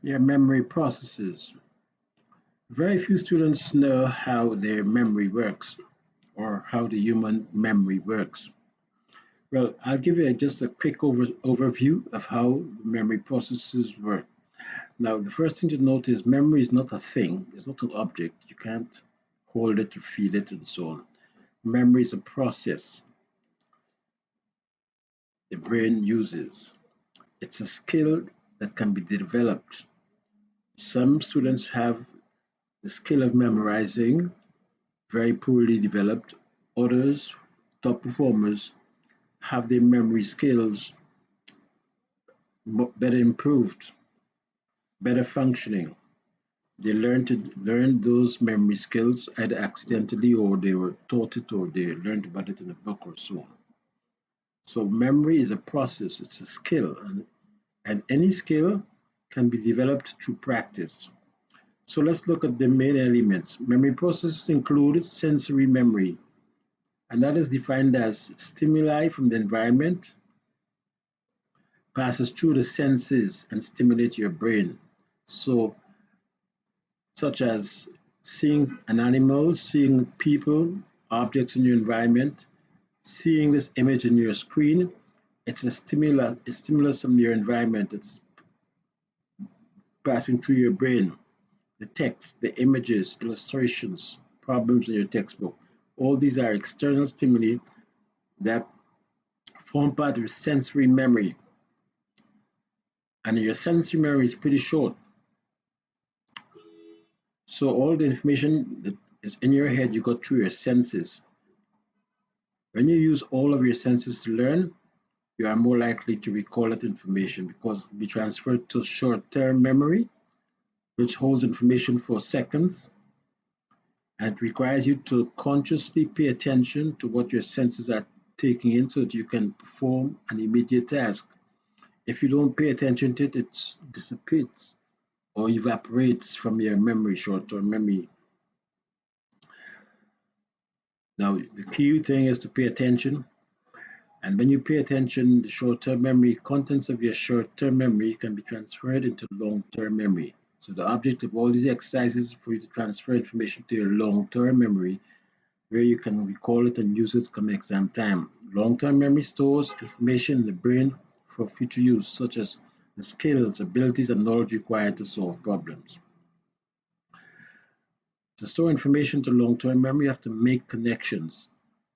Yeah, memory processes. Very few students know how their memory works or how the human memory works. Well, I'll give you just a quick overview of how memory processes work. Now, the first thing to note is memory is not a thing, it's not an object. You can't hold it, you feel it, and so on. Memory is a process the brain uses. It's a skill that can be developed. Some students have the skill of memorizing, very poorly developed. Others, top performers, have their memory skills better improved, better functioning. They learn those memory skills either accidentally or they were taught it or they learned about it in a book or so on. So memory is a process, it's a skill, and any skill can be developed through practice. So let's look at the main elements. Memory processes include sensory memory, and that is defined as stimuli from the environment passes through the senses and stimulate your brain. So, such as seeing an animal, seeing people, objects in your environment, seeing this image in your screen, it's a stimulus from your environment. It's passing through your brain. The text, the images, illustrations, problems in your textbook. All these are external stimuli that form part of your sensory memory. And your sensory memory is pretty short. So all the information that is in your head you got through your senses. When you use all of your senses to learn, you are more likely to recall that information because it will be transferred to short-term memory, which holds information for seconds, and it requires you to consciously pay attention to what your senses are taking in so that you can perform an immediate task. If you don't pay attention to it, it dissipates or evaporates from your memory, short-term memory. Now, the key thing is to pay attention. And when you pay attention, the short-term memory, contents of your short-term memory can be transferred into long-term memory. So the object of all these exercises is for you to transfer information to your long-term memory, where you can recall it and use it come exam time. Long-term memory stores information in the brain for future use, such as the skills, abilities, and knowledge required to solve problems. To store information to long-term memory, you have to make connections.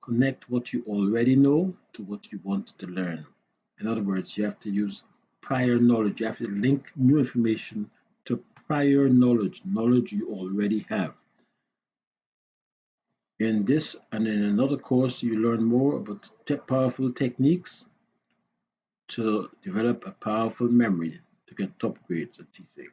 Connect what you already know to what you want to learn. In other words, you have to use prior knowledge. You have to link new information to prior knowledge, knowledge you already have. In this and in another course, you learn more about powerful techniques to develop a powerful memory to get top grades at TSA.